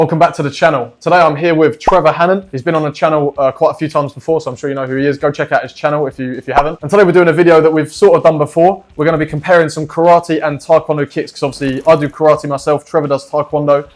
Welcome back to the channel. Today I'm here with Trevor Hannon. He's been on the channel quite a few times before, so I'm sure you know who he is. Go check out his channel if you haven't. And today we're doing a video that we've sort of done before. We're going to be comparing some karate and Taekwondo kicks, because obviously I do karate myself, Trevor does Taekwondo.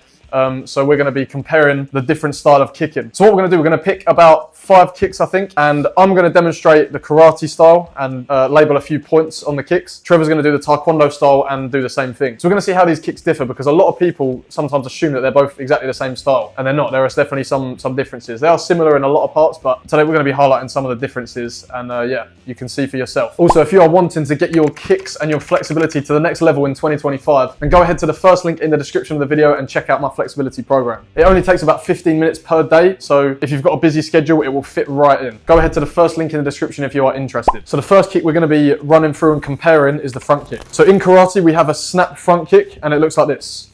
So we're going to be comparing the different style of kicking. So what we're going to do, we're going to pick about 5 kicks, I think, and I'm going to demonstrate the karate style and label a few points on the kicks. Trevor's going to do the Taekwondo style and do the same thing. So we're going to see how these kicks differ, because a lot of people sometimes assume that they're both exactly the same style, and they're not. There is definitely some differences. They are similar in a lot of parts, but today we're going to be highlighting some of the differences, and yeah, you can see for yourself. Also, if you are wanting to get your kicks and your flexibility to the next level in 2025, then go ahead to the first link in the description of the video and check out my flexibility program. It only takes about 15 minutes per day, so if you've got a busy schedule, it will fit right in. Go ahead to the first link in the description if you are interested. So the first kick we're going to be running through and comparing is the front kick. So in karate, we have a snap front kick, and it looks like this.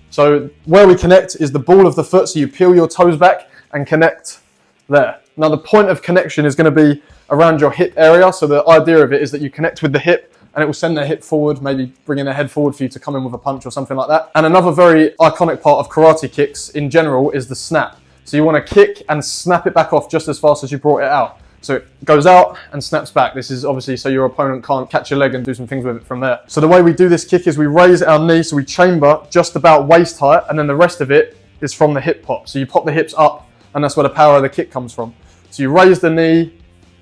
So where we connect is the ball of the foot, so you peel your toes back and connect there. Now the point of connection is going to be around your hip area, so the idea of it is that you connect with the hip, and it will send their hip forward, maybe bringing their head forward for you to come in with a punch or something like that. And another very iconic part of karate kicks in general is the snap. So you want to kick and snap it back off just as fast as you brought it out. So it goes out and snaps back. This is obviously so your opponent can't catch your leg and do some things with it from there. So the way we do this kick is we raise our knee, so we chamber just about waist height, and then the rest of it is from the hip pop. So you pop the hips up, and that's where the power of the kick comes from. So you raise the knee,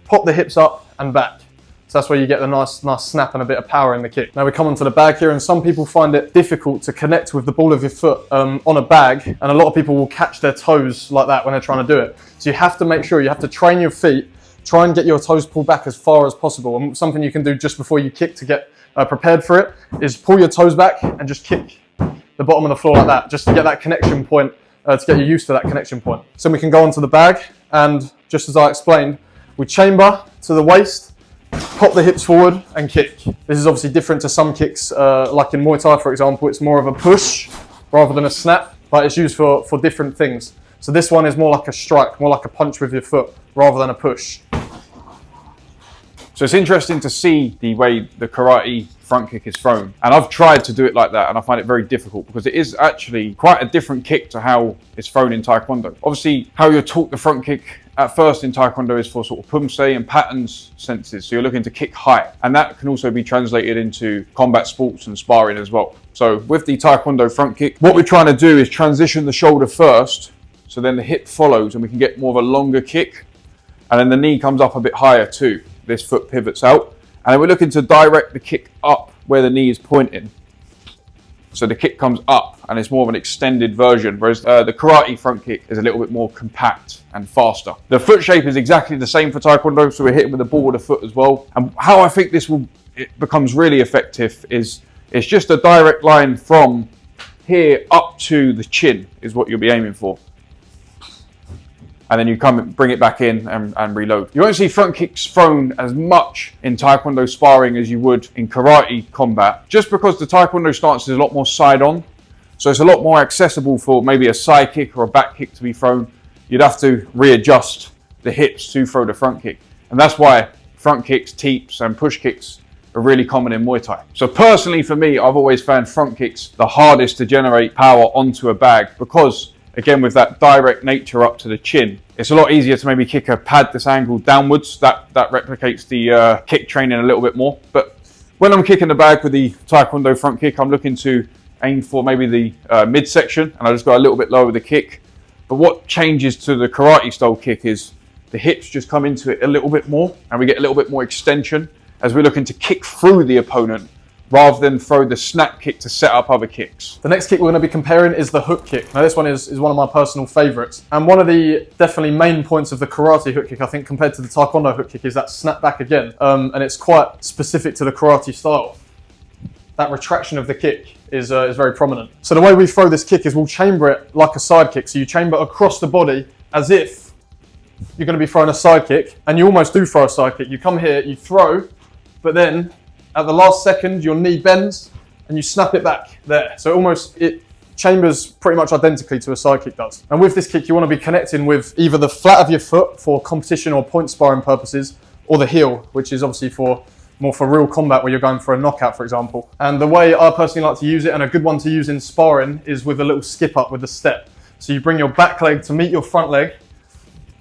pop the hips up and back. So that's where you get the nice snap and a bit of power in the kick. Now we come onto the bag here, and some people find it difficult to connect with the ball of your foot on a bag, and a lot of people will catch their toes like that when they're trying to do it. So you have to make sure, you have to train your feet, try and get your toes pulled back as far as possible. And something you can do just before you kick to get prepared for it is pull your toes back and just kick the bottom of the floor like that, just to get that connection point, to get you used to that connection point. So we can go onto the bag, and just as I explained, we chamber to the waist, pop the hips forward and kick. This is obviously different to some kicks, like in Muay Thai, for example. It's more of a push rather than a snap, but it's used for different things. So this one is more like a strike, more like a punch with your foot rather than a push. So it's interesting to see the way the karate front kick is thrown. And I've tried to do it like that, and I find it very difficult, because it is actually quite a different kick to how it's thrown in Taekwondo. Obviously, how you're taught the front kick at first in Taekwondo is for sort of pumse and patterns senses. So you're looking to kick high. And that can also be translated into combat sports and sparring as well. So with the Taekwondo front kick, what we're trying to do is transition the shoulder first, so then the hip follows and we can get more of a longer kick. And then the knee comes up a bit higher too. This foot pivots out. And then we're looking to direct the kick up where the knee is pointing. So the kick comes up, and it's more of an extended version, whereas the karate front kick is a little bit more compact and faster. The foot shape is exactly the same for Taekwondo, so we're hitting with the ball of the foot as well. And how I think it becomes really effective is it's just a direct line from here up to the chin is what you'll be aiming for. And then you come and bring it back in and reload. You won't see front kicks thrown as much in Taekwondo sparring as you would in karate combat, just because the Taekwondo stance is a lot more side on. So it's a lot more accessible for maybe a side kick or a back kick to be thrown. You'd have to readjust the hips to throw the front kick. And that's why front kicks, teeps and push kicks are really common in Muay Thai. So personally for me, I've always found front kicks the hardest to generate power onto a bag, because again, with that direct nature up to the chin, it's a lot easier to maybe kick a pad this angle downwards. That replicates the kick training a little bit more. But when I'm kicking the bag with the Taekwondo front kick, I'm looking to aim for maybe the midsection, and I just go a little bit lower with the kick. But what changes to the karate style kick is the hips just come into it a little bit more, and we get a little bit more extension as we're looking to kick through the opponent, rather than throw the snap kick to set up other kicks. The next kick we're going to be comparing is the hook kick. Now this one is one of my personal favourites. And one of the definitely main points of the karate hook kick, I think, compared to the Taekwondo hook kick, is that snap back again. And it's quite specific to the karate style. That retraction of the kick is very prominent. So the way we throw this kick is we'll chamber it like a side kick. So you chamber across the body as if you're going to be throwing a side kick, and you almost do throw a side kick. You come here, you throw, but then at the last second, your knee bends and you snap it back there. So it chambers pretty much identically to a side kick does. And with this kick, you want to be connecting with either the flat of your foot for competition or point sparring purposes, or the heel, which is obviously more for real combat where you're going for a knockout, for example. And the way I personally like to use it, and a good one to use in sparring, is with a little skip up with the step. So you bring your back leg to meet your front leg,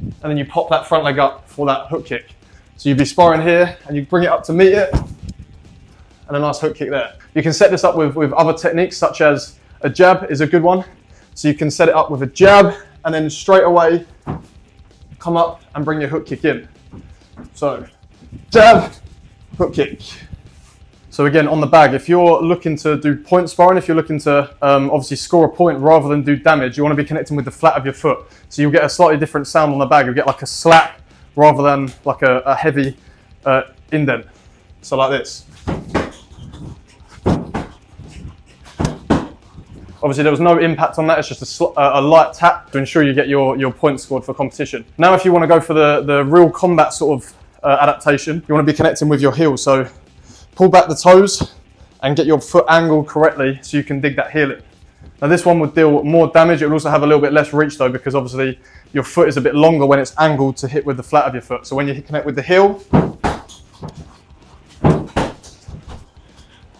and then you pop that front leg up for that hook kick. So you'd be sparring here, and you bring it up to meet it, and a nice hook kick there. You can set this up with other techniques, such as a jab is a good one. So you can set it up with a jab, and then straight away, come up and bring your hook kick in. So, jab, hook kick. So again, on the bag, if you're looking to do point sparring, if you're looking to obviously score a point rather than do damage, you want to be connecting with the flat of your foot. So you'll get a slightly different sound on the bag. You'll get like a slap rather than like a heavy indent. So like this. Obviously there was no impact on that, it's just a light tap to ensure you get your points scored for competition. Now if you want to go for the real combat sort of adaptation, you want to be connecting with your heel. So pull back the toes and get your foot angled correctly so you can dig that heel in. Now this one would deal more damage, it would also have a little bit less reach though, because obviously your foot is a bit longer when it's angled to hit with the flat of your foot. So when you connect with the heel,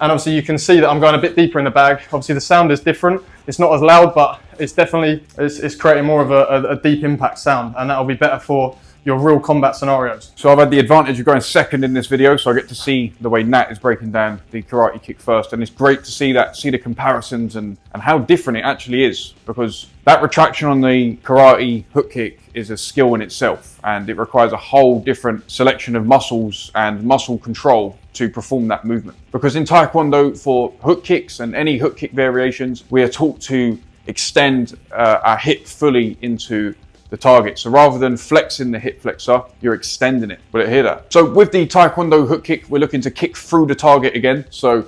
and obviously you can see that I'm going a bit deeper in the bag. Obviously the sound is different. It's not as loud, but it's definitely, it's creating more of a deep impact sound, and that'll be better for your real combat scenarios. So I've had the advantage of going second in this video, so I get to see the way Nat is breaking down the karate kick first, and it's great to see the comparisons and how different it actually is, because that retraction on the karate hook kick is a skill in itself, and it requires a whole different selection of muscles and muscle control to perform that movement. Because in Taekwondo, for hook kicks and any hook kick variations, we are taught to extend our hip fully into the target. So rather than flexing the hip flexor, you're extending it. Will it hear that? So with the Taekwondo hook kick, we're looking to kick through the target again. So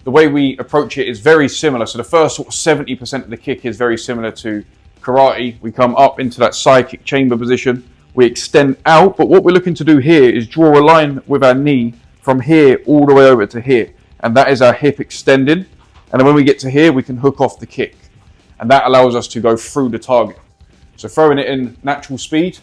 the way we approach it is very similar. So the first sort of 70% of the kick is very similar to karate. We come up into that side kick chamber position. We extend out, but what we're looking to do here is draw a line with our knee from here all the way over to here. And that is our hip extending. And then when we get to here, we can hook off the kick. And that allows us to go through the target. So throwing it in natural speed,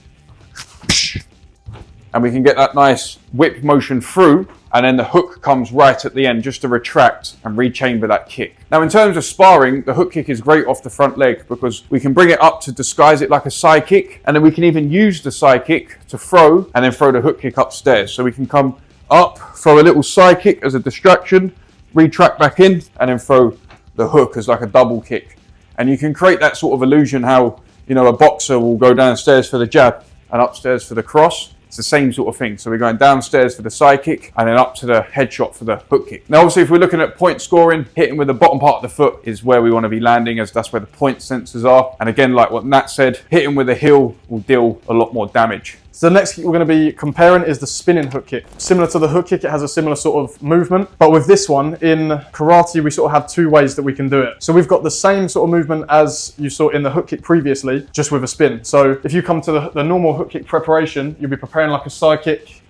and we can get that nice whip motion through, and then the hook comes right at the end just to retract and rechamber that kick. Now in terms of sparring, the hook kick is great off the front leg because we can bring it up to disguise it like a side kick, and then we can even use the side kick to throw and then throw the hook kick upstairs. So we can come up, throw a little side kick as a distraction, retract back in, and then throw the hook as like a double kick. And you can create that sort of illusion how, you know, a boxer will go downstairs for the jab and upstairs for the cross. It's the same sort of thing. So we're going downstairs for the side kick and then up to the headshot for the hook kick. Now, obviously, if we're looking at point scoring, hitting with the bottom part of the foot is where we want to be landing, as that's where the point sensors are. And again, like what Nat said, hitting with the heel will deal a lot more damage. So the next kick we're going to be comparing is the spinning hook kick. Similar to the hook kick, it has a similar sort of movement, but with this one, in karate, we sort of have two ways that we can do it. So we've got the same sort of movement as you saw in the hook kick previously, just with a spin. So if you come to the normal hook kick preparation, you'll be preparing like a side kick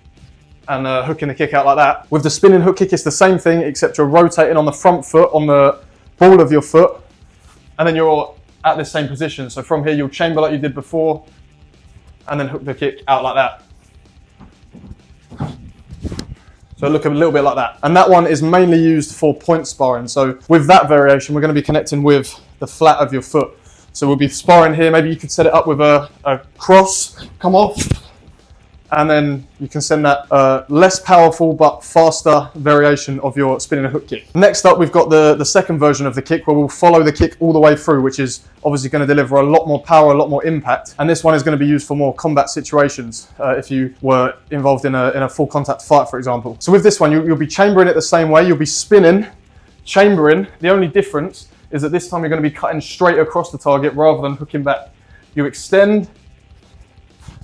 and hooking the kick out like that. With the spinning hook kick, it's the same thing, except you're rotating on the front foot, on the ball of your foot, and then you're at the same position. So from here, you'll chamber like you did before, and then hook the kick out like that. So look a little bit like that. And that one is mainly used for point sparring. So with that variation, we're going to be connecting with the flat of your foot. So we'll be sparring here. Maybe you could set it up with a cross, come off, and then you can send that less powerful but faster variation of your spinning hook kick. Next up, we've got the second version of the kick where we'll follow the kick all the way through, which is obviously going to deliver a lot more power, a lot more impact. And this one is going to be used for more combat situations, if you were involved in a full contact fight, for example. So with this one, you'll be chambering it the same way. You'll be spinning, chambering. The only difference is that this time you're going to be cutting straight across the target rather than hooking back. You extend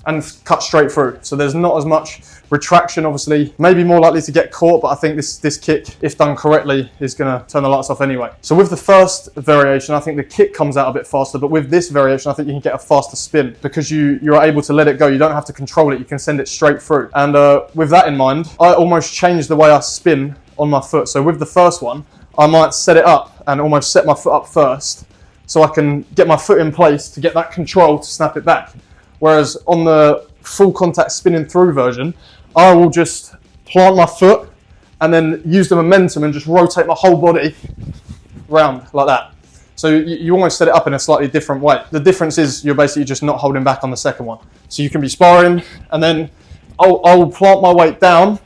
and cut straight through. So there's not as much retraction, obviously, maybe more likely to get caught, but I think this kick, if done correctly, is gonna turn the lights off anyway. So with the first variation, I think the kick comes out a bit faster, but with this variation, I think you can get a faster spin because you're able to let it go. You don't have to control it, you can send it straight through. And with that in mind, I almost changed the way I spin on my foot. So with the first one, I might set it up and almost set my foot up first so I can get my foot in place to get that control to snap it back. Whereas on the full contact spinning through version, I will just plant my foot and then use the momentum and just rotate my whole body round like that. So you almost set it up in a slightly different way. The difference is you're basically just not holding back on the second one. So you can be sparring, and then I'll plant my weight down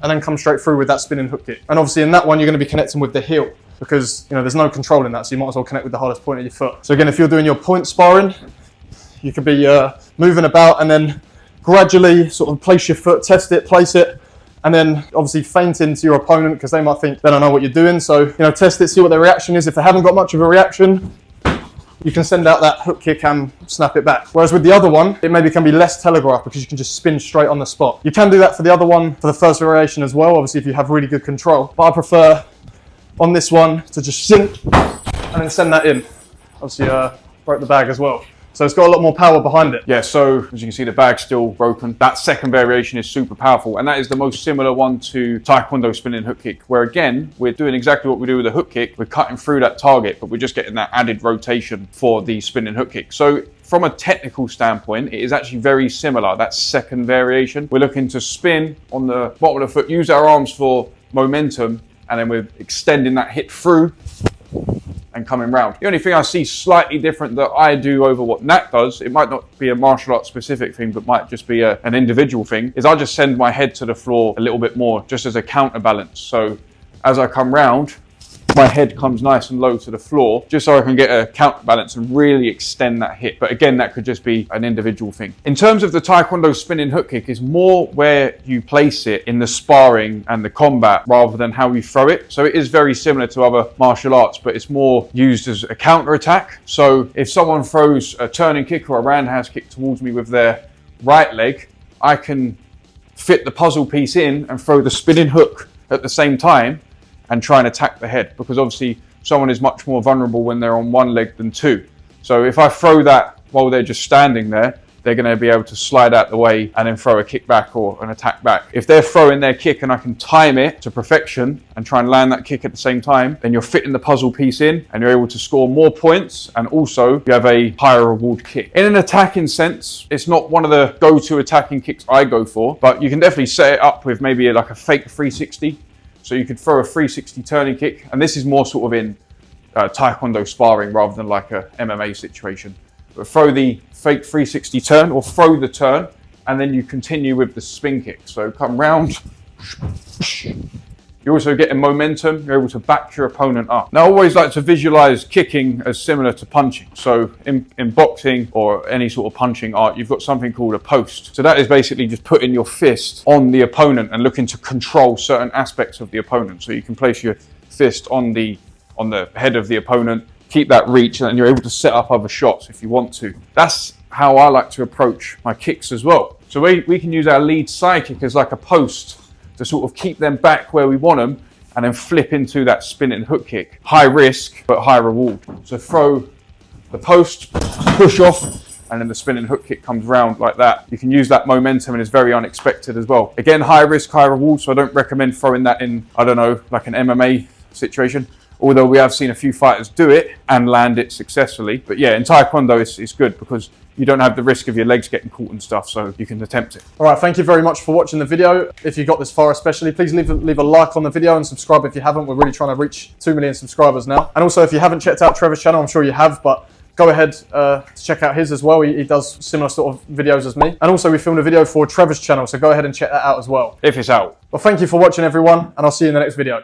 and then come straight through with that spinning hook kick. And obviously in that one, you're going to be connecting with the heel, because there's no control in that, so you might as well connect with the hardest point of your foot. So again, if you're doing your point sparring, you could be moving about and then gradually sort of place your foot, test it, place it, and then obviously feint into your opponent, because they might think they don't know what you're doing. So test it, see what their reaction is. If they haven't got much of a reaction, you can send out that hook kick and snap it back. Whereas with the other one, it maybe can be less telegraphed, because you can just spin straight on the spot. You can do that for the other one, for the first variation as well, obviously if you have really good control. But I prefer on this one to just sink and then send that in. Obviously broke the bag as well. So it's got a lot more power behind it. Yeah, so as you can see, the bag's still broken. That second variation is super powerful, and that is the most similar one to Taekwondo spinning hook kick, where again, we're doing exactly what we do with a hook kick. We're cutting through that target, but we're just getting that added rotation for the spinning hook kick. So from a technical standpoint, it is actually very similar. That second variation, we're looking to spin on the bottom of the foot, use our arms for momentum, and then we're extending that hip through and coming round. The only thing I see slightly different that I do over what Nat does, it might not be a martial arts specific thing, but might just be an individual thing, is I just send my head to the floor a little bit more, just as a counterbalance. So as I come round, my head comes nice and low to the floor, just so I can get a counterbalance and really extend that hip. But again, that could just be an individual thing. In terms of the Taekwondo spinning hook kick, is more where you place it in the sparring and the combat rather than how you throw it. So it is very similar to other martial arts, but it's more used as a counter attack. So if someone throws a turning kick or a roundhouse kick towards me with their right leg, I can fit the puzzle piece in and throw the spinning hook at the same time and try and attack the head, because obviously someone is much more vulnerable when they're on one leg than two. So if I throw that while they're just standing there, they're going to be able to slide out the way and then throw a kick back or an attack back. If they're throwing their kick and I can time it to perfection and try and land that kick at the same time, then you're fitting the puzzle piece in and you're able to score more points, and also you have a higher reward kick. In an attacking sense, it's not one of the go-to attacking kicks I go for, but you can definitely set it up with maybe like a fake 360. So you could throw a 360 turning kick, and this is more sort of in Taekwondo sparring rather than like a MMA situation. But throw the fake 360 turn, or throw the turn, and then you continue with the spin kick. So come round. You're also getting momentum. You're able to back your opponent up. Now, I always like to visualize kicking as similar to punching. So in boxing or any sort of punching art, you've got something called a post. So that is basically just putting your fist on the opponent and looking to control certain aspects of the opponent. So you can place your fist on the head of the opponent, keep that reach, and then you're able to set up other shots if you want to. That's how I like to approach my kicks as well. So we can use our lead side kick as like a post to sort of keep them back where we want them, and then flip into that spinning hook kick. High risk, but high reward. So throw the post, push off, and then the spinning hook kick comes round like that. You can use that momentum, and it's very unexpected as well. Again, high risk, high reward, so I don't recommend throwing that in, I don't know, like an MMA situation. Although we have seen a few fighters do it and land it successfully. But yeah, in Taekwondo, it's good because you don't have the risk of your legs getting caught and stuff, so you can attempt it. All right, thank you very much for watching the video. If you got this far especially, please leave a like on the video and subscribe if you haven't. We're really trying to reach 2 million subscribers now. And also, if you haven't checked out Trevor's channel, I'm sure you have, but go ahead to check out his as well. He does similar sort of videos as me. And also, we filmed a video for Trevor's channel, so go ahead and check that out as well. If it's out. Well, thank you for watching, everyone, and I'll see you in the next video.